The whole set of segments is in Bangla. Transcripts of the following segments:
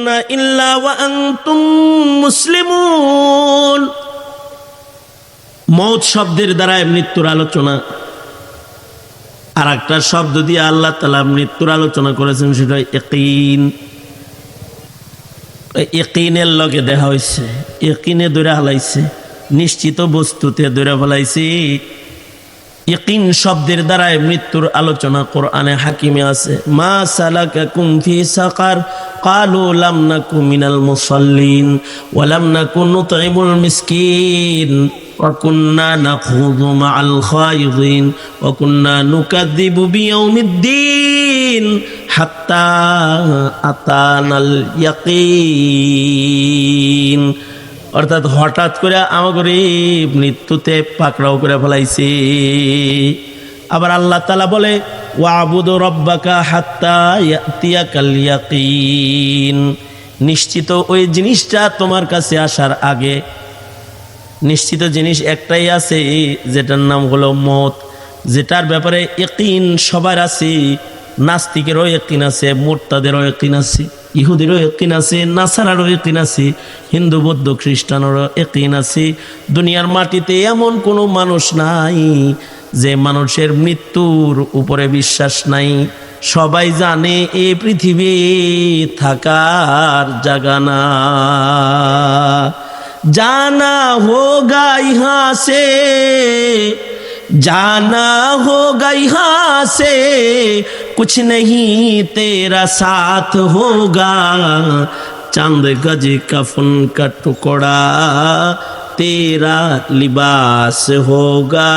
তামুতুন্না ইল্লা ওয়া আনতুম মুসলিমুন। মৌত শব্দের দ্বারা মৃত্যুর আলোচনা, আর একটা শব্দ দিয়ে আল্লাহ তাআলা মৃত্যুর আলোচনা করেছেন, সেটা ইয়াকিন। ইয়াকিনের লগে দেখা হয়েছে, ইয়াকিনে ধরে হালাইছে, নিশ্চিত বস্তুতে ধরে ফেলাইছে। ইয়াকিন শব্দের দ্বারা মৃত্যুর আলোচনা কোরআনে হাকিমে আছে। মা সালাকাকুম ফি সাকার ক্বালু লাম নাকু মিনাল মুসাল্লিন ওয়া লাম নাকু নুতঈমুল মিসকিন ওয়া কুন্না নাখুযু মাআল খায়িদিন ওয়া কুন্না নুকাযযিবু বিয়াউমিদ্দিন হাত্তা আতানাল ইয়াকিন। অর্থাৎ হঠাৎ করে আমাদের মৃত্যুতে পাকড়াও করে ফেলাইছে। আবার আল্লাহ তাআলা বলে ওয়াবুদু রাব্বাকা হাত্তা ইয়াতিয়াকাল ইয়াকিন। নিশ্চিত ওই জিনিসটা তোমার কাছে আসার আগে, নিশ্চিত জিনিস একটাই আছে, যেটার নাম হলো মওত, যেটার ব্যাপারে ইয়াকিন সবার আছে। নাস্তিকেরও ইয়াকিন আছে, মুরতাদেরও ইয়াকিন আছে, ইহুদিরও ইয়াকিন আছে, নাসারারও ইয়াকিন আছে, হিন্দু বৌদ্ধ খ্রিস্টানেরও ইয়াকিন আছে। দুনিয়ার মাটিতে এমন কোনো মানুষ নাই যে মানুষের মৃত্যুর উপরে বিশ্বাস নাই। সবাই জানে এই পৃথিবী থাকার জায়গা না। জানা হোগা ইহাঁ সে, जाना होगा यहाँ से, कुछ नहीं तेरा साथ होगा। चांद गज कफन का टुकड़ा तेरा लिबास होगा।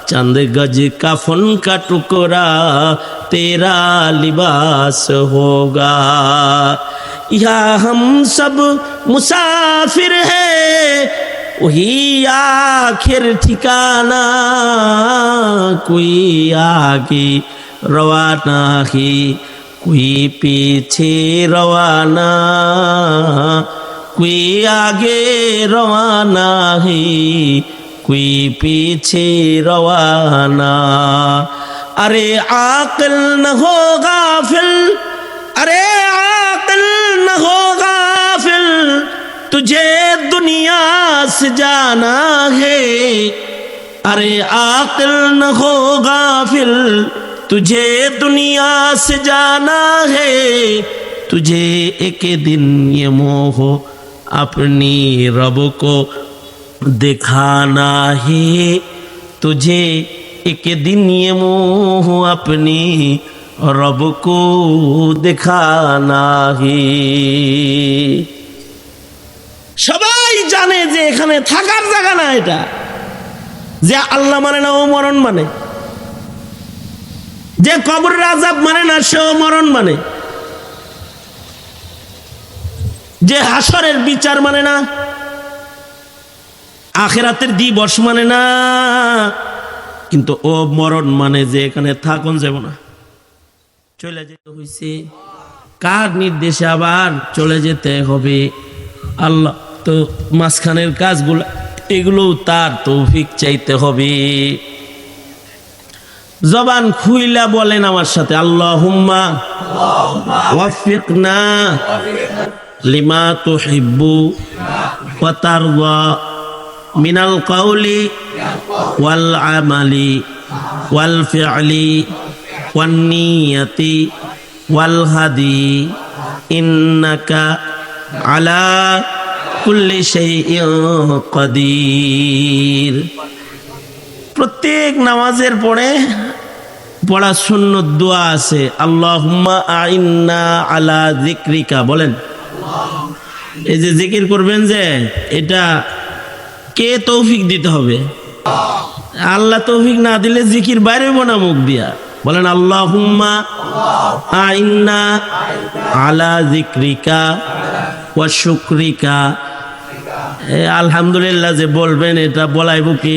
चांद गज कफन का टुकड़ा तेरा लिबास होगा। यहाँ हम सब मुसाफिर हैं, वही आखिर ठिकाना। कोई आगे रवाना है, कोई पीछे रवाना। कोई आगे रवाना है, कोई पीछे रवाना। अरे आकिल न हो गाफिल, अरे आकिल न हो गाफिल, तुझे दुनिया से जाना है। अरे आकिल न हो गाफिल, तुझे दुनिया से जाना है। तुझे एक दिन ये मोह अपनी रब को दिखाना है। तुझे एक दिन ये मोह अपनी रब को दिखाना है। সবাই জানে যে এখানে থাকার জায়গা না, এটা যে আল্লাহ মানে না ও মরণ মানে, যে কবরের আযাব মানে না সেও মরণ মানে, যে হাসরের বিচার মানে না, আখিরাতের দিবস মানে না, কিন্তু ও মরণ মানে যে এখানে থাকুন যাব না, চলে যেতে হইছে। কার নির্দেশে আবার চলে যেতে হবে? আল্লাহ তো মাঝখানের কাজগুলো এগুলো তার তৌফিক চাইতে হবে। জবান খুইলা বলেন আমার সাথে, আল্লাহুম্মা ওয়াফিকনা লিমা তুহিব্বু ওয়া তারদা মিনাল কওলি ওয়াল আমালি ওয়াল ফি'লি ওয়ান নিয়তি ওয়াল হাদি ইন্নাকা আলা কুল্লি শাইইন কাদির। প্রত্যেক নামাজের পরে পড়া সুন্নত দোয়া আছে, আল্লাহুম্মা আইন্না আলা যিকরিকা। বলেন, এই যে জিকির করবেন যে এটা কে তৌফিক দিতে হবে? আল্লাহ তৌফিক না দিলে জিকির বাইরে হইব না মুখ দিয়া। বলেন, আল্লাহুম্মা আইন্না আলা যিকরিকা ওয়া শুকরিকা। আলহামদুলিল্লাহ যে বলবেন এটা বলাইব কি?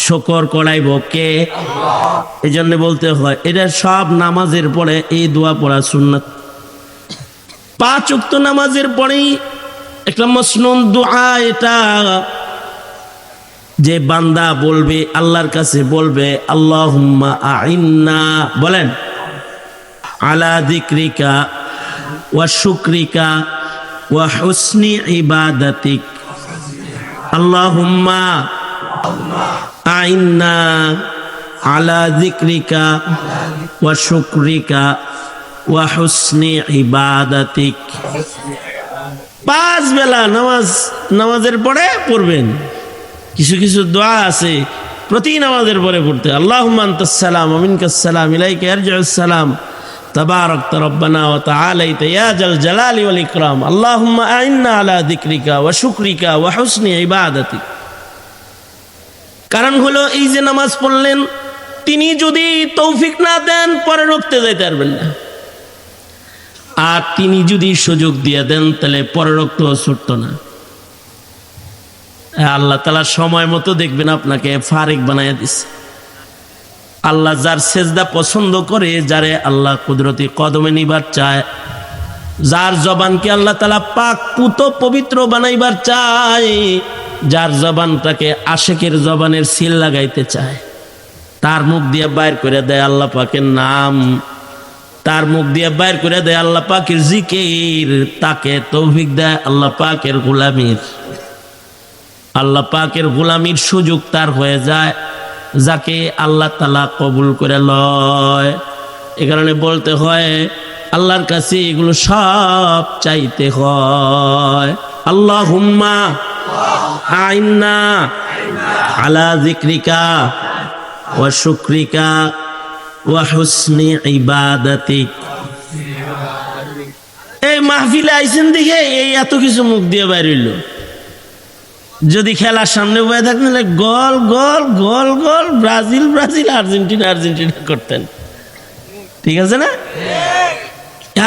শুকর করাইব কে? এই জন্য বলতে হয়, এটা সব নামাজের পরে এই দোয়া পড়া সুন্নাত। 5 ওয়াক্ত নামাজের পরেই একটা মসনুন দোয়া, এটা যে বান্দা বলবে আল্লাহর কাছে বলবে, আল্লাহুম্মা আইন্না, বলেন, আলা যিকরিকা ওয়া শুকরিকা ওয়া হুসনি ইবাদাতিক। আল্লাহুম্মা আইন্না আলা যিকরিকা ওয়া শুকরিকা ওয়া হুসনি ইবাদাতিক। 5 বেলা নামাজের পরে পড়বেন। কিছু কিছু দোয়া আছে প্রতি নামাজের পরে পড়তে। আল্লাহুম্মা আনতাস সালাম ওয়া মিনকাস সালাম ইলাইকা ইয়ারজিউস সালাম তাবারাকতা রব্বানা ওয়া তাআলাইতা ইয়া জাল জালালি ওয়াল ইকরাম। আল্লাহুম্মা আইন্না আলা যিকরিকা ওয়া শুকরিকা ওয়া হুসনি ইবাদাতিক। কারণ হলো এই যে নামাজ পড়লেন, তিনি যদি তৌফিক না দেন পরে রুখতে যাইতে পারবেন না, আর তিনি যদি সুযোগ দিয়ে দেন তাহলে পরে রক্ত ছুটত না। আল্লাহ তাআলা সময় মতো দেখবেন আপনাকে ফারিক বানাইয়া দিচ্ছে। আল্লাহ যার সেজদা পছন্দ করে, যারে আল্লাহ কুদরতি কদমে নিবার চায়, যার জবানকে আল্লাহ তাআলা পাক পুত পবিত্র বানাইবার চায়, যার জবানটাকে আশেকের জবানের সিল লাগাইতে চায়, তার মুখ দিয়ে বাইর করে দেয় আল্লাহ পাকের নাম, তার মুখ দিয়ে বাইর করে দেয় আল্লাহ পাকের জিকির, তাকে তৌফিক দেয় আল্লাহ পাকের গোলামির। আল্লাহ পাকের গোলামির সুযোগ তার হয়ে যায়, যাকে আল্লাহ তাআলা কবুল করে লয়। এ কারণে বলতে হয় আল্লাহর কাছে এগুলো সব চাইতে হয়। আল্লাহুম্মা আইন্না আলা যিকরিকা ওয়া শুকরিকা ওয়া হুসনি ইবাদাতিক। এই মাহফিলে আইছেন দেখে এই এত কিছু মুখ দিয়ে বাইর হইল। যদি খেলার সামনে বয়ে থাকতেন গোল গোল গোল গোল ব্রাজিল ব্রাজিল আর্জেন্টিনা আর্জেন্টিনা করতেন, ঠিক আছে না?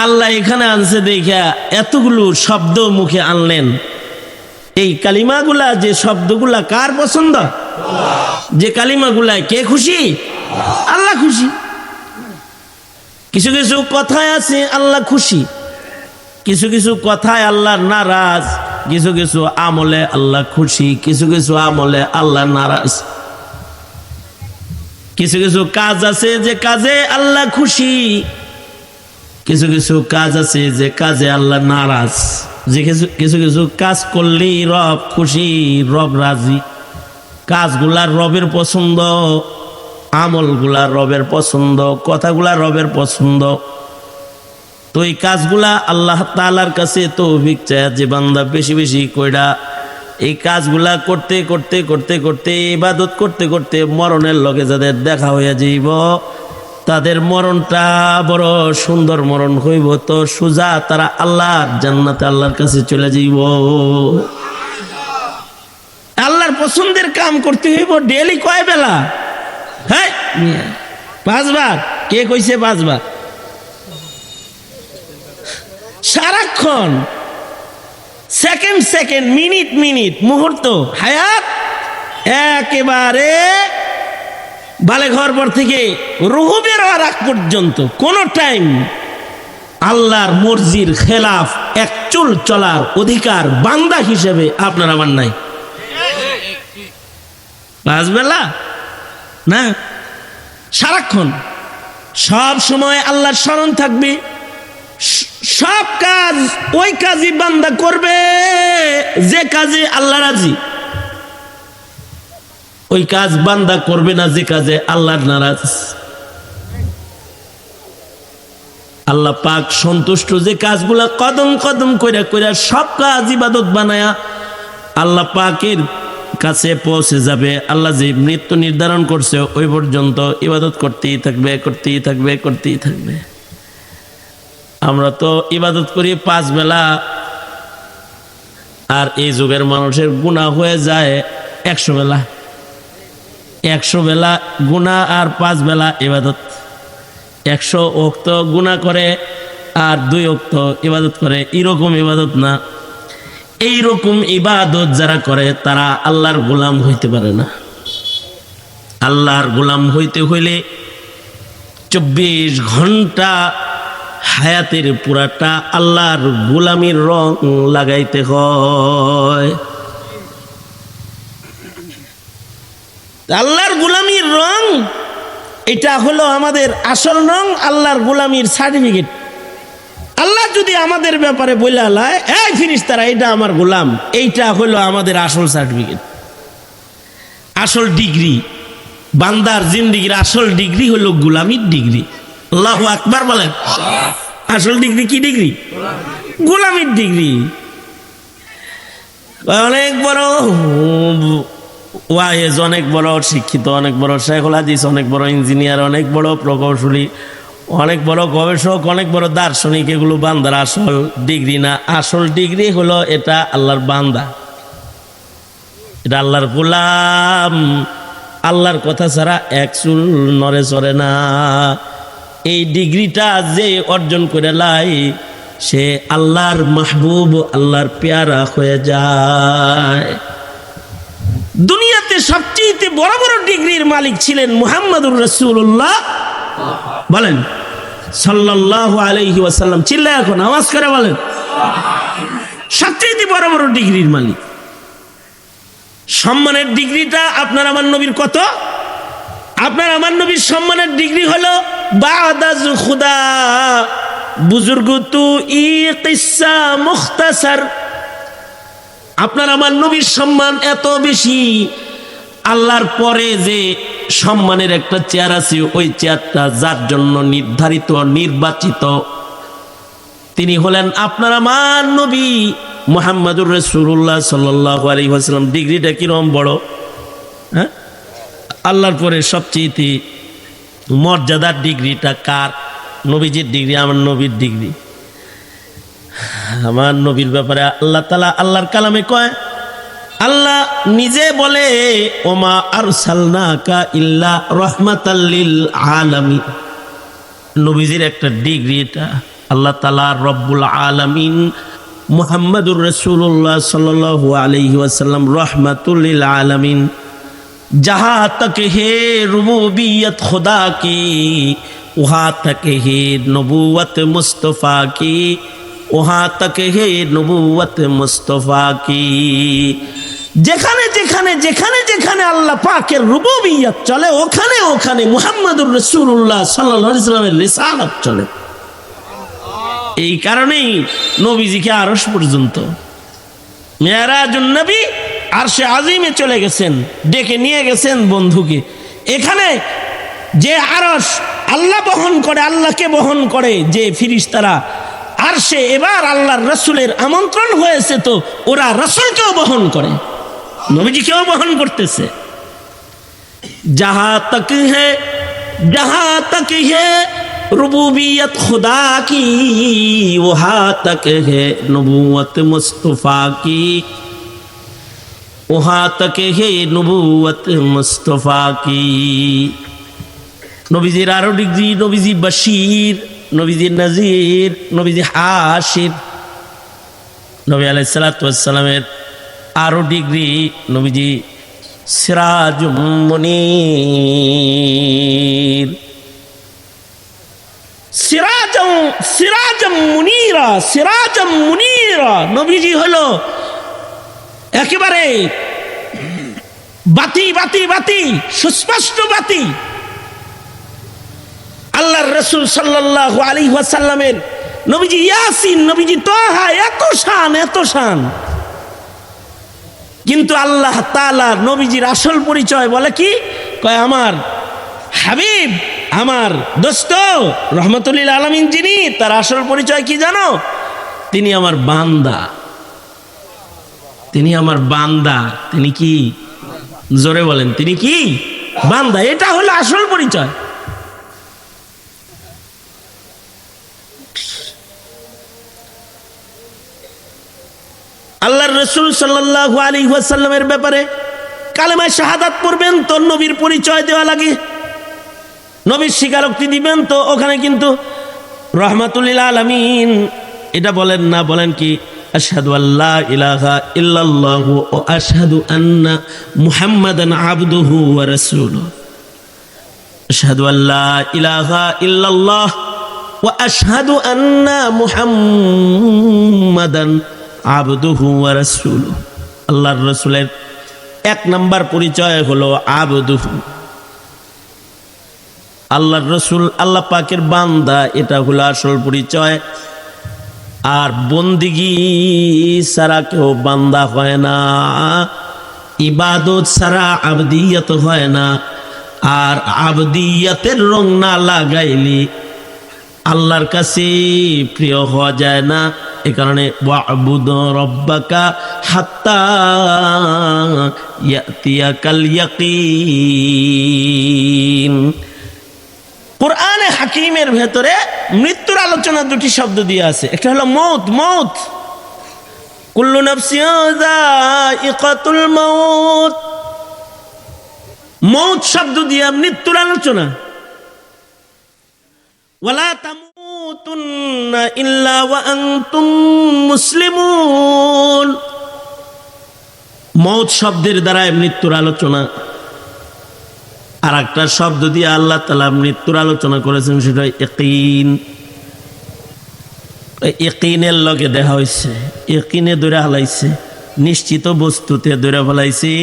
আল্লাহ এখানে আনছে দেখা এতগুলো শব্দ মুখে আনলেন। এই কালিমাগুলা, যে শব্দগুলা কার পছন্দ? যে কালিমাগুলায় কে খুশি? আল্লাহ খুশি। কিছু কিছু কথায় আছে আল্লাহ খুশি, কিছু কিছু কথায় আল্লাহ নারাজ, কিছু কিছু আমলে আল্লাহ খুশি, কিছু কিছু আমলে আল্লাহ নারাজ। কিছু কিছু কাজ আছে যে কাজে আল্লাহ খুশি, কিছু কিছু কাজ আছে যে কাজে আল্লাহ নারাজ। যে কিছু কিছু কাজ করলেই রব খুশি, রব রাজি। কাজগুলা রবের পছন্দ, আমলগুলা রবের পছন্দ, কথাগুলা রবের পছন্দ। তো এই কাজগুলা আল্লাহ তাআলার কাছে তৌফিক চায় যে বান্দা বেশি বেশি কইরা এই কাজগুলা করতে করতে করতে করতে ইবাদত করতে করতে মরণের লগে যাদের দেখা হইয়া যাইব, তাদের মরণটা বড় সুন্দর মরণ হইব। তো সোজা তারা আল্লাহর জান্নাতে আল্লাহর কাছে চলে যাইব। আল্লাহর পছন্দের কাম করতে হইব ডেইলি কয় বেলা? হ্যাঁ 5 বার। কে কইছে 5 বার? সারাক্ষণ, সেকেন্ড সেকেন্ড, মিনিট মিনিট, মুহূর্ত, হায়াত একেবারে বালে ঘর পর থেকে রুহু বের হওয়ার আগ পর্যন্ত কোন টাইম আল্লাহর মর্জির খেলাফ এক চুল চলার অধিকার বান্দা হিসেবে আপনার আমার নাই। 5 বেলা না, সারাক্ষণ সব সময় আল্লাহর স্মরণ থাকবে। সব কাজ ওই কাজই বান্দা করবে যে কাজে আল্লাহ রাজি, ওই কাজ বান্দা করবে না যে কাজে আল্লাহর নারাজ। আল্লাহ পাক সন্তুষ্ট যে কাজগুলা কদম কদম কইরা কইরা সব কাজ ইবাদত বানায়া আল্লাহ পাকের কাছে পৌঁছে যাবে। আল্লাহ যে মৃত্যু নির্ধারণ করছে ওই পর্যন্ত ইবাদত করতেই থাকবে, করতেই থাকবে, করতেই থাকবে। আমরা তো ইবাদত করি 5 বেলা, আর এই যুগের মানুষের গুনাহ হয়ে যায় 100 বেলা। 100 বেলা গুনাহ আর 5 বেলা ইবাদত। 100 ওয়াক্ত গুনাহ করে আর 2 ওয়াক্ত ইবাদত করে, এরকম ইবাদত না। এইরকম ইবাদত যারা করে তারা আল্লাহর গোলাম হইতে পারে না। আল্লাহর গোলাম হইতে হইলে 24 ঘন্টা হায়াতের পুরাটা আল্লাহর গোলামির রং লাগাইতে হয়। আল্লাহর গোলামির রং এটা হলো আমাদের আসল রং, আল্লাহর গোলামির সার্টিফিকেট। আল্লাহ যদি আমাদের ব্যাপারে বলে লায়, এই ফেরেশতারা এটা আমার গোলাম, এইটা হলো আমাদের আসল সার্টিফিকেট, আসল ডিগ্রি। বান্দার জিন্দেগির আসল ডিগ্রি হলো গোলামির ডিগ্রি। আল্লাহু আকবার বলেন। আসল ডিগ্রি কি ডিগ্রি? গোলামির ডিগ্রি। অনেক বড় ওয়াইজ, অনেক বড় শিক্ষিত, অনেক বড় শাইখুল হাদিস, অনেক বড় ইঞ্জিনিয়ার, অনেক বড় প্রকৌশলী, অনেক বড় গবেষক, অনেক বড় দার্শনিক, এগুলো বান্দার আসল ডিগ্রি না। আসল ডিগ্রি হলো এটা আল্লাহর বান্দা, এটা আল্লাহর গোলাম, আল্লাহর কথা ছাড়া এক চুল নড়ে চড়ে না। এই ডিগ্রিটা যে অর্জন করে লাই, সে আল্লাহর মাহবুব, আল্লাহর পেয়ারা হয়ে যায়। দুনিয়াতে সবচেয়ে বড় বড় ডিগ্রির মালিক ছিলেন মুহাম্মদুর রাসূলুল্লাহ, বলেন সাল্লাল্লাহু আলাইহি ওয়াসাল্লাম। চিল্লায় এখন আওয়াজ করে বলেন, সবচেয়ে বড় বড় ডিগ্রির মালিক। সম্মানের ডিগ্রিটা আপনার আমার নবীর কত? আপনার আমার নবীর সম্মানের ডিগ্রি হলো বাদাজ খুদা বুজুর্গ তু ই কিসসা মুখতাসার। আপনার আমার নবীর সম্মান এত বেশি, আল্লাহর পরে যে সম্মানের একটা চেয়ার আছে, ওই চেয়ারটা যার জন্য নির্ধারিত, নির্বাচিত, তিনি হলেন আপনার আমার নবী মুহাম্মদুর রাসূলুল্লাহ সাল্লাল্লাহু আলাইহি ওয়াসাল্লাম। ডিগ্রিটা কিরকম বড়, হ্যাঁ? আল্লাহর পরে সবচেয়ে মর্যাদার ডিগ্রিটা কার? নবীজির ডিগ্রি, আমার নবীর ডিগ্রি। আমার নবীর ব্যাপারে আল্লাহ তাআলা আল্লাহর কালামে কয়, আল্লাহ নিজে বলে ওমা আরসালনাকা ইল্লা রাহমাতাল লিল আলামিন। নবীজির একটা ডিগ্রি এটা। আল্লাহ তাআলা রব্বুল আলামিন, মুহাম্মদুর রাসূলুল্লাহ सल्लल्लाहु अलैहि वसल्लम रहमतुल लिल आलमीन। जहाँ तक है रुबूबियत खुदा की, वहाँ तक है नबूवत मुस्तफ़ा की, वहाँ तक है नबूवत मुस्तफ़ा की। যেখানে যেখানে যেখানে যেখানে আল্লাহ পাকের রুবুবিয়ত চলে, ওখানে ওখানে মুহাম্মদুর রাসূলুল্লাহ সাল্লাল্লাহু আলাইহি ওয়াসাল্লামের রিসালাত চলে। এই কারণেই নবীজিকে আরশ পর্যন্ত, মেরাজুন নবী আরশে আজিমে চলে গেছেন, ডেকে নিয়ে গেছেন বন্ধুকে। এখানে যে আরশ আল্লাহ বহন করে, আল্লাহকে বহন করে যে ফেরেশতারা আরশে, এবার আল্লাহর রাসূলের আমন্ত্রণ হয়েছে, তো ওরা রাসূলকেও বহন করে, নবীজিকেও বহন করতেছে। जहाँ तक है रुबूबियत खुदा की, वहाँ तक है नबूवत मुस्तफ़ा की, वहाँ तक है नबूवत मुस्तफ़ा की। নবীজির আরো ডিগ্রি, নবীজি বশীর, নবীজি নজির, নবীজি হাশির। নবী আলাইহিস সালাতু ওয়াস সালামের আরো ডিগ্রি, নবীজি সিরাজুম মুনীর, সিরাজম মুনীরা। নবীজি হলো একেবারে বাতি বাতি বাতি, সুস্পষ্ট বাতি। আল্লাহর রাসূল সাল্লাল্লাহু আলাইহি ওয়াসাল্লামের নবীজি ইয়াসিন, নবীজি তাহা, এত শান, এত শান। কিন্তু আল্লাহ তাআলা নবীজির আসল পরিচয় বলে কি? কয় আমার হাবিব, আমার দোস্ত রহমাতুল লিল আলামিন যিনি, তার আসল পরিচয় কি জানো? তিনি আমার বান্দা, তিনি আমার বান্দা। তিনি কি? জোরে বলেন, তিনি কি? বান্দা। এটা হলো আসল পরিচয়। আল্লাহর রাসূল সাল্লাল্লাহু আলাইহি ওয়াসাল্লামের ব্যাপারে কালেমা শাহাদাত পড়বেন তো নবীর পরিচয় দেওয়া লাগে, নবীর স্বীকারোক্তি দিবেন তো ওখানে কিন্তু রহমাতুল লিল আলামিন এটা বলেন না, বলেন কি? আশহাদু আল্লা ইলাহা ইল্লাল্লাহু ওয়া আশহাদু আন্না মুহাম্মাদান আবদুহু ওয়া রাসূলুহু। আশহাদু আল্লা ইলাহা ইল্লাল্লাহ ওয়া আশহাদু আন্না মুহাম্মাদান আবদুহু ওয়া রাসূলুহু। আল্লাহর রাসূলের এক নাম্বার পরিচয় হলো আবদুহু। আল্লাহর রাসূল আল্লাহ পাকের বান্দা, এটা হলো আসল পরিচয়। আর বন্দিগি ছাড়া কেউ বান্দা হয় না, ইবাদত ছাড়া আবদিয়ত হয় না। আর আবদিয়তের রং না লাগাইলে আল্লাহর কাছে প্রিয় হওয়া যায় না। এ কারণে ওয়াবুদ রব্বাকা হাত্তা ইয়াতিয়াকাল ইয়াকিন। কোরআনে হাকিমের ভেতরে মৃত্যুর আলোচনা দুটি শব্দ দিয়ে আছে। একটা হলো মৌত, মৌত, কুল্লু নাফসিন যায়িকাতুল মাউত, মৌত শব্দ দিয়ে মৃত্যুর আলোচনা। ওয়ালা তামুতুন্না ইল্লা ওয়া আনতুম মুসলিমুন, মৌত শব্দের দ্বারা মৃত্যুর আলোচনা। আর একটা শব্দ দিয়ে আল্লাহ তাআলা মৃত্যুর আলোচনা করেছেন, সেটা ইয়াকিন। ইয়াকিনের লগে দেখা হয়েছে, ইয়াকিনে ধরে হালাইছে, নিশ্চিত বস্তুতে ধরে ফেলাইছে।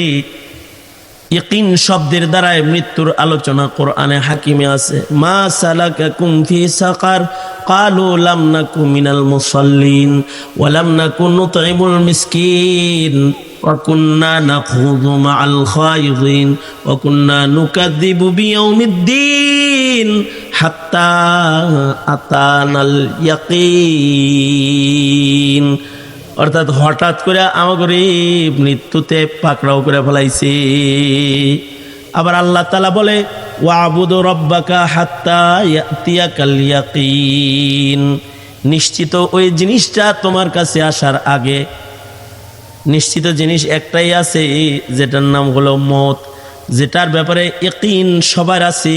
ইয়াকিন শব্দের দ্বারা মৃত্যুর আলোচনা কোরআনে হাকিমে আছে। মা সালাকাকুম ফি সাকার ক্বালু লাম নাকু মিনাল মুসাল্লিন ওয়া লাম নাকু নুতঈমুল মিসকিন ওয়া কুন্না নাখুযু মাআল খায়িদিন ওয়া কুন্না নুকাযযিবু বিয়াউমিদ্দিন হাত্তা আতানাল ইয়াকিন। অর্থাৎ হঠাৎ করে আমাদের মৃত্যুতে পাকড়াও করে ফেলাইছে। আবার আল্লাহ তাআলা বলে ওয়াবুদু রব্বাকা হাত্তা ইয়াতিয়াকাল ইয়াকিন, নিশ্চিত ওই জিনিসটা তোমার কাছে আসার আগে। নিশ্চিত জিনিস একটাই আছে, যেটার নাম হলো মত, যেটার ব্যাপারে ইয়াকিন সবার আছে।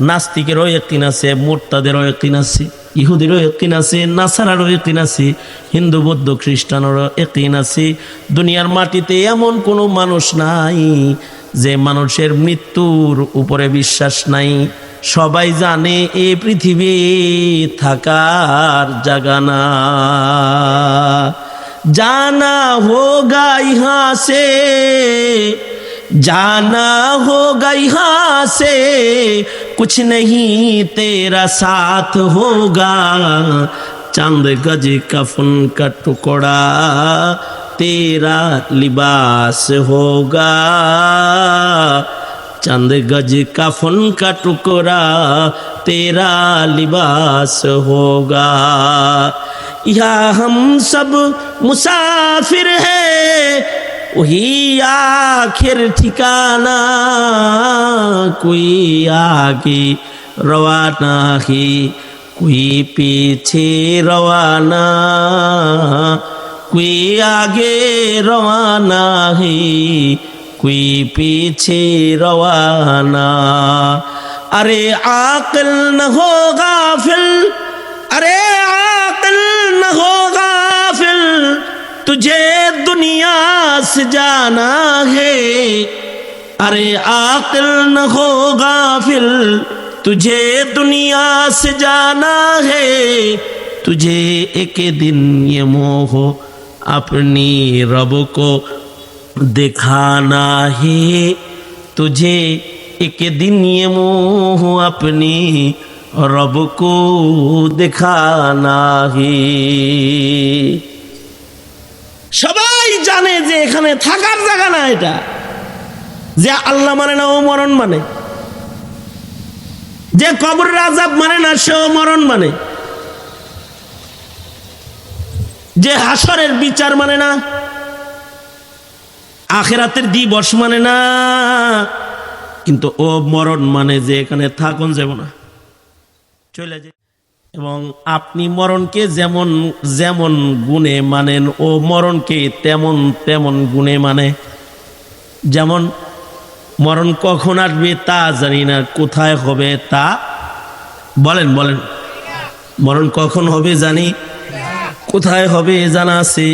নাস্তিকেরও ইয়াকিন আছে, মুরতাদেরও ইয়াকিন আছে, ইহুদিরও ইয়াকিন আছে, নাসারারও ইয়াকিন আছে, হিন্দু বৌদ্ধ খ্রিস্টানেরও ইয়াকিন আছে। দুনিয়ার মাটিতে এমন কোনো মানুষ নাই যে মানুষের মৃত্যুর উপরে বিশ্বাস নাই। সবাই জানে এই পৃথিবী থাকার জায়গা না। জানা হোগা ইহাं से, जाना होगा यहाँ से, कुछ नहीं तेरा साथ होगा। चांद गज कफन का टुकड़ा तेरा लिबास होगा। चांद गज कफन का टुकड़ा तेरा लिबास होगा। यहाँ हम सब मुसाफिर हैं, वही आखिर ठिकाना। कोई आगे रवाना है, कोई पीछे रवाना। कोई आगे रवाना है, कोई पीछे रवाना। अरे आकिल न हो गाफिल, अरे आकिल न हो गाफिल, तुझे दुनिया से जाना है। अरे आकिल न हो गाफिल, तुझे दुनिया से जाना है। तुझे एक दिन ये मोह अपनी रब को दिखाना है। तुझे एक दिन ये मोह अपनी रब को दिखाना है। সবাই জানে যে এখানে থাকার জায়গা না, এটা যে আল্লাহ মানে না ও মরণ মানে, যে কবরের আযাব মানে না সেও মরণ মানে, যে হাসরের বিচার মানে না, আখিরাতের দিবস মানে না, কিন্তু ও মরণ মানে যে এখানে থাকুন যাব না, চলে যায়। এবং আপনি মরণকে যেমন যেমন গুণে মানেন, ও মরণকে তেমন তেমন গুণে মানে। যেমন মরণ কখন আসবে তা জানি না, কোথায় হবে তা বলেন বলেন। মরণ কখন হবে জানি, কোথায় হবে জানা আছে,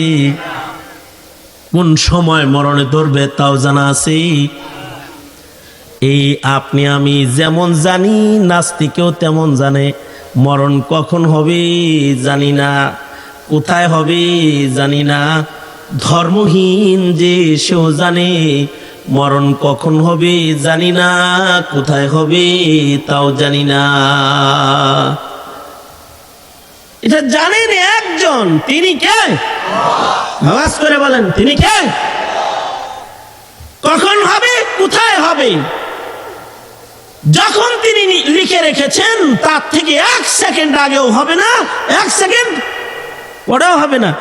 কোন সময় মরণে ধরবে তাও জানা আছে। এই আপনি আমি যেমন জানি, নাস্তিকেও তেমন জানে। মরণ কখন হবে জানি না, কোথায় হবে জানি না। ধর্মহীন যে সেও জানে মরণ কখন হবে জানি না, কোথায় হবে তাও জানি না। এটা জানেন একজন, তিনি কে? আওয়াজ করে বলেন, তিনি কে? কখন হবে, কোথায় হবে? যখন তিনি লিখে রেখেছেন তার থেকে 1 সেকেন্ড আগেও হবে না, 1 সেকেন্ড পরেও হবে না।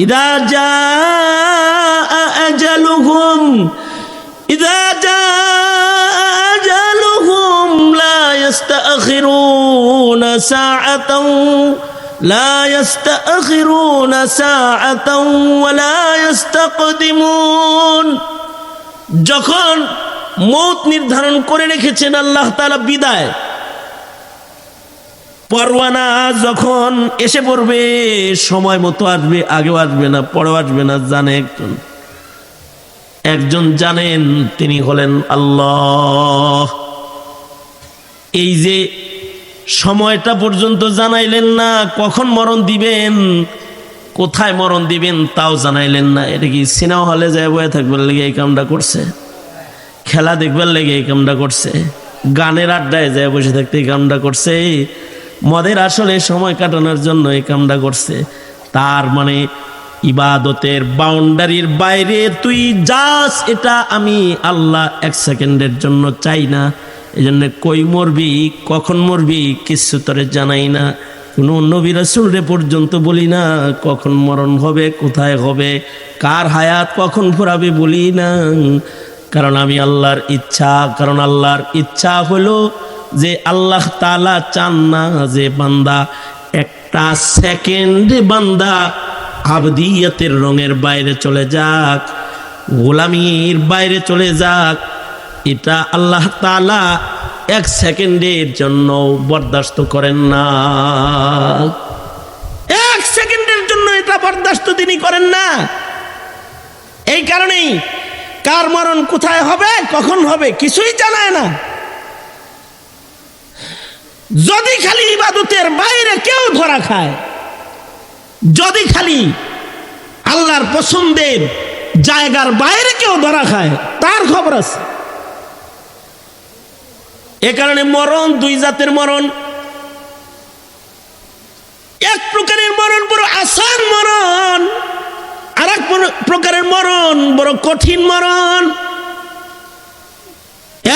ইদা জাআ আজালুহুম, ইদা জাআ আজালুহুম লা ইস্তাখিরুনা সাআতাও লা ইস্তাখিরুনা সাআতাও ওয়া লা ইস্তাকদিমুন। যখন মৌত নির্ধারণ করে রেখেছেন আল্লাহ তাআলা, বিদায় পরওয়ানা যখন এসে পড়বে, সময় মতো আসবে, আগেও আসবে না, পরেও আসবে না, জানে একজন জানেন, তিনি হলেন আল্লাহ। এই যে সময়টা পর্যন্ত জানাইলেন না, কখন মরণ দিবেন, কোথায় মরণ দিবেন তাও জানাইলেন না। এটা কি সিনেমা হলে যায় বয়ে থাকবার লেগে এই কামটা করছে? খেলা দেখবার লেগে এই কামটা করছে? গানের আড্ডায় যায় বসে থাকতে এই কামটা করছে? মদের আসলে সময় কাটানোর জন্য এই কামটা করছে? তার মানে ইবাদতের বাউন্ডারির বাইরে তুই যাস, এটা আমি আল্লাহ 1 সেকেন্ডের জন্য চাই না। এই জন্য কই মরবি, কখন মরবি কিছু তোরে জানাই না। কোনো নবী রাসূলরে পর্যন্ত বলি না কখন মরণ হবে, কোথায় হবে, কার হায়াত কখন ফুরাবে বলি না। কারণ আমি আল্লাহর ইচ্ছা, কারণ আল্লাহর ইচ্ছা হলো যে আল্লাহ তাআলা চান না যে বান্দা একটা সেকেন্ডে বান্দা আবদিয়তের রঙের বাইরে চলে যাক, গোলামির বাইরে চলে যাক। এটা আল্লাহ তাআলা 1 সেকেন্ডের জন্য বরদাস্ত করেন না। 1 সেকেন্ডের জন্য এটা বরদাস্ত তিনি করেন না। এই কারণেই কার মরণ কোথায় হবে, কখন হবে কিছুই জানায় না। যদি খালি ইবাদতের বাইরে কেউ ধরা খায়, যদি খালি আল্লাহর পছন্দের জায়গার বাইরে কেউ ধরা খায়, তার খবর আছে। এ কারণে মরণ 2 জাতের মরণ। এক প্রকারের মরণ বড় আসান মরণ, আর এক প্রকারের মরণ বড় কঠিন মরণ।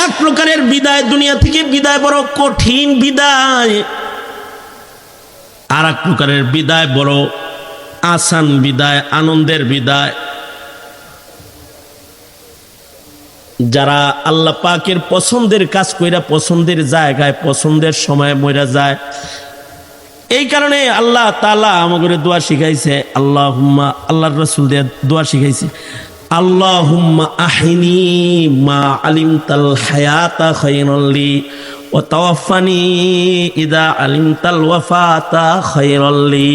এক প্রকারের বিদায়, দুনিয়া থেকে বিদায় বড় কঠিন বিদায়, আর এক প্রকারের বিদায় বড় আসান বিদায়, আনন্দের বিদায়। যারা আল্লাহ পাকের পছন্দের কাজ কইরা পছন্দের জায়গায় পছন্দের সময় মইরা যায়, এই কারণে আল্লাহ তাআলা আমাদের দোয়া শিখাইছে। আল্লাহুম্মা, আল্লাহর রাসূল দিয়ে দোয়া শিখাইছে, আল্লাহুম্মা আহিনি মা আলিমতাল হায়াতা খায়রাল লি ওয়া তাওয়াফানি ইদা আলিমতাল ওয়াফাতা খায়রাল লি।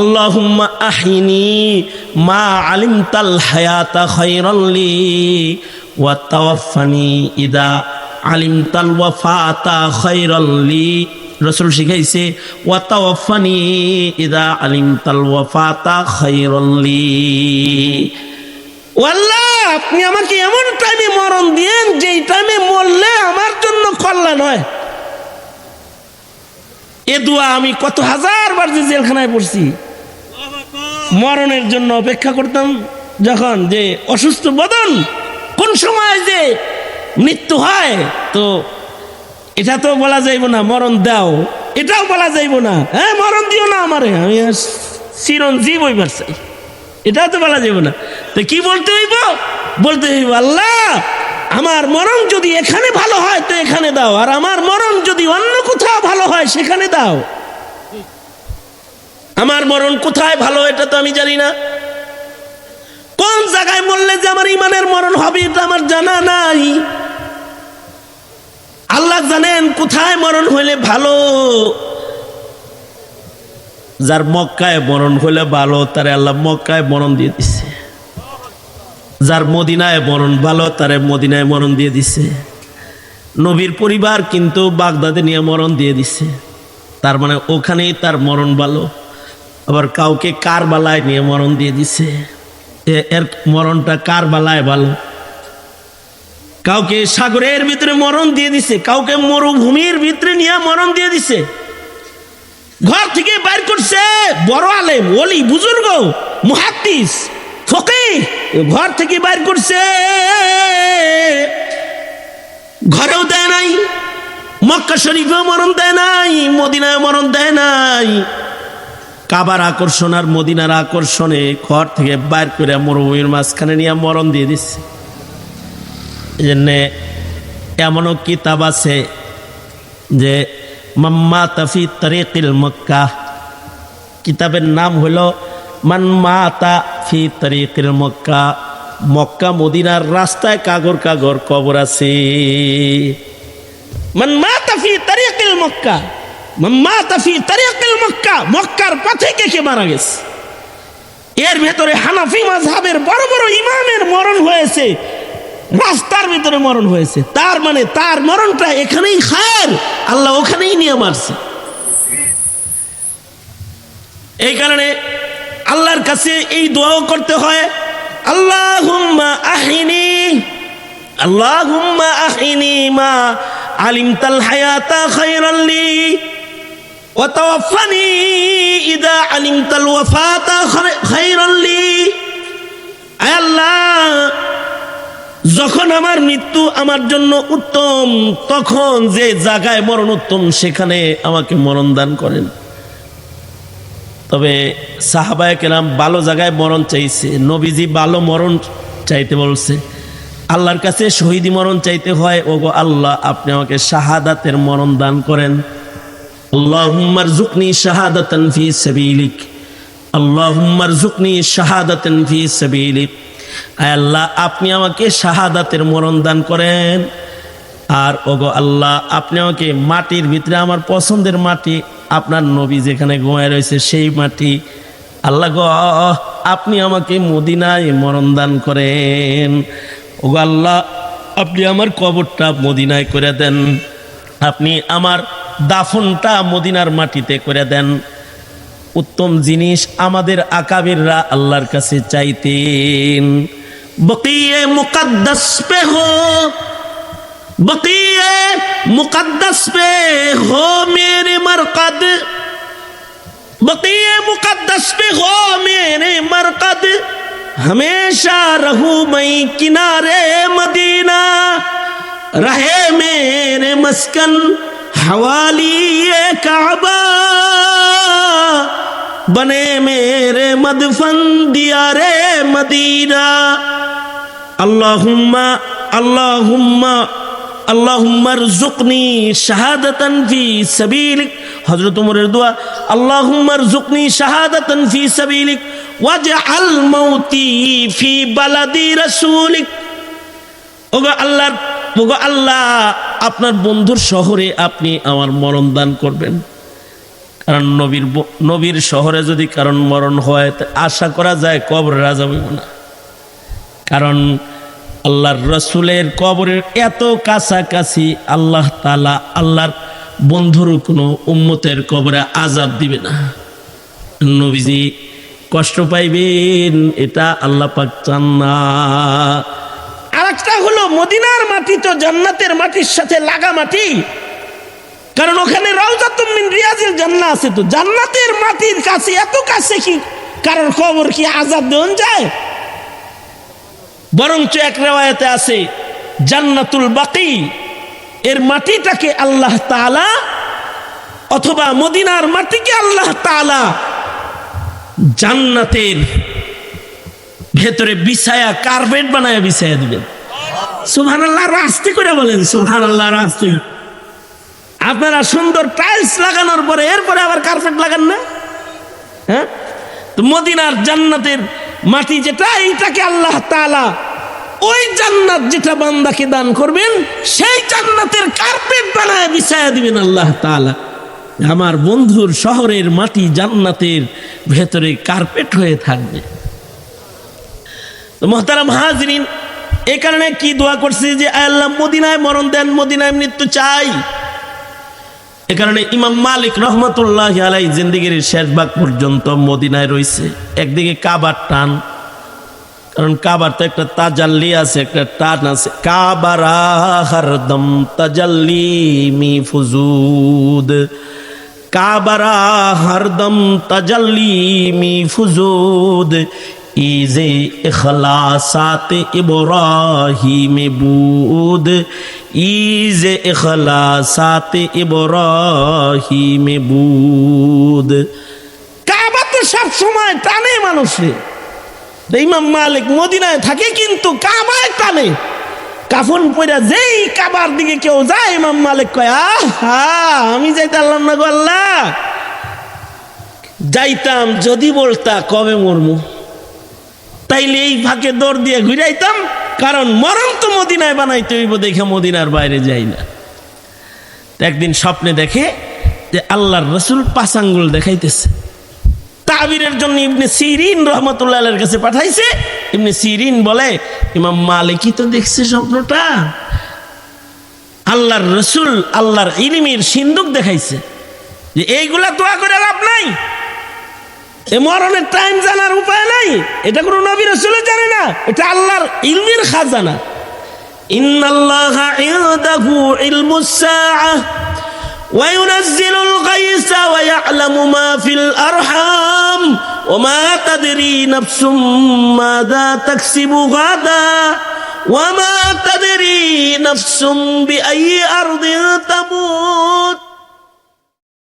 আল্লাহুম্মা আহিনি মা আলিমতাল হায়াতা খায়রাল লি ওয়া তাওয়াফানি ইদা আলিমতাল ওয়াফাতা খায়রাল লি। রাসূল শিখাইছে ওয়া তাওয়াফানি ইদা আলিমতাল ওয়াফাতা খায়রাল লি। ও আল্লাহ, আপনি আমাকে এমন টাইমে মরণ দিয়েন যেই টাইমে মরলে আমার জন্য কল্যাণ হয়। এ দোয়া আমি কত হাজার বার যে জেলখানায় পড়ছি, মরণের জন্য অপেক্ষা করতাম। যখন যে অসুস্থ বদন, কোন সময় যে মৃত্যু হয়, তো এটা তো বলা যাইব না মরণ দাও, এটাও বলা যাইব না হ্যাঁ মরণ দিও না আমারে, আমি চিরঞ্জীব হইবার চাই, এটাও তো বলা যাইব না। তো কি বলতে হইব? বলতে হইব আল্লাহ আমার মরণ যদি এখানে ভালো হয় তো এখানে দাও, আর আমার মরণ যদি অন্য কোথাও ভালো হয় সেখানে দাও। আমার মরণ কোথায় ভালো এটা তো আমি জানি না। কোন জায়গায় মরলে যে আমার ইমানের মরণ হবে এটা আমার জানা নাই। আল্লাহ জানেন কোথায় মরণ হইলে ভালো। যার মক্কায় মরণ হইলে ভালো তারে আল্লাহ মক্কায় মরণ দিয়ে দিছে, যার মদিনায় মরণ ভালো তারে মদিনায় মরণ দিয়ে দিছে। নবীর পরিবার কিন্তু বাগদাদে নিয়ে মরণ দিয়ে দিছে, তার মানে ওখানেই তার মরণ ভালো। আবার কাউকে কারবালায় নিয়ে মরণ দিয়ে দিছে, এর মরণটা কারবালায় ভালো। কাউকে সাগরের ভিতরে মরণ দিয়ে দিছে, কাউকে মরুভূমির ভিতরে নিয়ে মরণ দিয়ে দিছে। ঘর থেকে বাইর করছে বড় আলেম, ওলি, বুজুর্গ, মুহাদ্দিস, ফকিহ, ঘর থেকে বাইর করছে, ঘরেও দেয় নাই, মক্কা শরীফেও মরণ দেয় নাই, মদিনায় মরণ দেয় নাই। কাবার আকর্ষণ আর মদিনার আকর্ষণে ঘর থেকে বাইর করে মরুভূমির মাঝখানে নিয়ে মরণ দিয়ে দিচ্ছে। এই জন্যে এমনও কিতাব আছে যে মাম্মা তাফি তরিকিল মক্কা, কিতাবের নাম হলো মান মাতা ফি তরিকিল মক্কা, মক্কা মদিনার রাস্তায় কাগর কাগর কবর আছে। মান মাতা ফি তরিকিল মক্কা, মান মাতা ফি তরিকিল মক্কা, মক্কার পথে কে কে মারা গেছে। এর ভেতরে হানাফি মাযহাবের বড় বড় ইমামের মরণ হয়েছে, রাস্তার ভিতরে মরণ হয়েছে। তার মানে তার মরণটা এখানেই খায়ের, আল্লাহ ওখানেই নিয়ে মারছে। এই কারণে আল্লাহর কাছে এই দোয়াও করতে হয়, আল্লাহুম্মা আহিনি, আল্লাহুম্মা আহিনি মা আলিমতাল হায়াতা খায়রান লি ওয়া তাওয়াফানি ইযা আলিমতাল ওয়াফাতা খায়রান লি। আয় আল্লাহ, যখন আমার মৃত্যু আমার জন্য উত্তম, তখন যে জায়গায় মরণ উত্তম সেখানে আমাকে মরণ দান করেন। তবে সাহাবায়ে কেরাম ভালো জায়গায় মরণ চাইছে, নবীজি ভালো মরণ চাইতে বলছে। আল্লাহর কাছে শহীদি মরণ চাইতে হয়, ওগো আল্লাহ আপনি আমাকে শাহাদাতের মরণ দান করেন। আল্লাহুম্মা রযুকনি শাহাদাতান ফি সাবিলিক, আল্লাহুম্মা রযুকনি শাহাদাতান ফি সাবিলিক। আয় আল্লাহ আপনি আমাকে শাহাদাতের মরণ দান করেন। আর ওগো আল্লাহ আপনি আমাকে মাটির ভিতরে আমার পছন্দের মাটি, আপনার নবী যেখানে ঘুমায় রয়েছে সেই মাটি, আল্লাহ গো আপনি আমাকে মদিনায় মরণ দান করেন। ওগো আল্লাহ আপনি আমার কবরটা মদিনায় করে দেন, আপনি আমার দাফনটা মদিনার মাটিতে করে দেন। উত্তম জিনিস আমাদের আকাবিররা আল্লাহর কাছে চাইতেন। বকিয়ে মুকদ্দাস পে হো, বকিয়ে মুকদ্দাস পে হো মেরে মরকদ, বকিয়ে মুকদ্দাস पे हो मेरे मरकद, हमेशा रहूं मैं किनारे मदीना, रहे मेरे मस्कन हवाली ये काबा, बने मेरे मदफन दियारे मदीना। अल्लाहुम्मा अल्लाहुम्मा अल्लाहुम्मा रज़ुक़नी शहादतन फी सबीलिक। हज़रत उमरेर दुआ, अल्लाहुम्मा रज़ुक़नी शहादतन फी सबीलिक वजअल मौती फी बलदी रसूलिक। ওগো আল্লাহ, ওগো আল্লাহ আপনার বন্ধুর শহরে আপনি আমার মরণ দান করবেন। কারণ নবীর শহরে যদি কারণ মরণ হয় আশা করা যায় কবরে রাজা হইব না। কারণ আল্লাহর রসুলের কবরের এত কাছাকাছি আল্লাহ তাআলা আল্লাহর বন্ধুর কোনো উম্মতের কবরে আযাব দিবে না। নবীজি কষ্ট পাইবেন এটা আল্লাহ পাক চান না। আরেকটা হলো মদিনার মাটি তো জান্নাতের মাটির সাথে লাগা মাটি, কারণ ওখানে রাউযাতুম মিন রিয়াজিল জান্নাহ আছে। তো জান্নাতের মাটির কাছে এত কাছে কি কারণ কবর কি আযাব দেন যায়? বরঞ্চ এক রিওয়ায়াতে আছে জান্নাতুল বাকি এর মাটিটাকে আল্লাহ তাআলা, অথবা মদিনার মাটিকে আল্লাহ তাআলা জান্নাতের ভেতরে বিছায়া কার্পেট বানায়া বিছায়া দিবেন। সুবহানাল্লাহ, আস্তে করে বলেন সুবহানাল্লাহ, আস্তে। আপনারা সুন্দর টাইলস লাগানোর পরে এরপরে আবার কার্পেট লাগান না? হ্যাঁ, তো মদিনার জান্নাতের মাটি যেটা, এইটাকে আল্লাহ তাআলা ওই জান্নাত যেটা বান্দাকে দান করবেন সেই জান্নাতের কার্পেট বানায় বিছায়া দিবেন আল্লাহ তাআলা। আমার বন্ধুর শহরের মাটি জান্নাতের ভেতরে কার্পেট হয়ে থাকবে। তো মুহতারাম হাজরিন, এই কারণে কি দোয়া করছি যে আল্লাহ মদিনায় মরণ দেন, মদিনায় মৃত্যু চাই। এ কারণে ইমাম মালিক রহমতুল্লাহি আলাইহি জিন্দেগির শেষ ভাগ পর্যন্ত মদিনায় রয়েছে। একদিকে কাবার টান, কারণ কাবার তো একটা তাজাল্লি আছে, একটা টান আছে। কাবারা হরদম তাজাল্লি মি ফুজুদ, কাবারা হরদম তাজাল্লি মি ফুজুদ ইজে ইখলাসাত ইব্রাহিম বুদ ইজে ইখলাসাত ইব্রাহিম বুদ। কাবা তো সব সময় টানে মানুষে। ইমাম মালিক মদিনায় থাকে কিন্তু কাবায় টানে। কাফন পইরা যেই কাবার দিকে কেউ যায় ইমাম মালিক কয় আহা আমি যাইতাম না গো আল্লাহ, যাইতাম যদি বলতা কবে মরমু, তাইলে এই ফাঁকে দৌড় দিয়ে ঘুরাইতাম, কারণ মরণ তো মদিনায় বানাইতে হইব দেখে মদিনার বাইরে যাই না। একদিন স্বপ্নে দেখে যে আল্লাহর রসুল 5 আঙ্গুল দেখাইতেছে। তাবিরের জন্য ইবনে সিরিন রহমতুল্লাহ আলাইহির কাছে পাঠাইছে। ইবনে সিরিন বলে ইমাম মালিকই তো দেখছে স্বপ্নটা, আল্লাহর রসুল আল্লাহর ইলমের সিন্ধুক দেখাইছে যে এইগুলা দোয়া করে লাভ নাই, এ মরণের টাইম জানার উপায় নাই, এটা কোনো নবী রাসূল জানে না, এটা আল্লাহর ইলমের খাজানা। ইন্নাল্লাহা ইনদাহু ইলমুস সাআহ ওয়া ইউনাজ্জিলুল গায়সা ওয়া ইয়া'লামু মা ফিল আরহাম ওয়া মা তাদরি নাফসুম মাযা তাকসিবু গাদা ওয়া মা তাদরি নাফসুম বিআইয়ি আরদিন তামুত।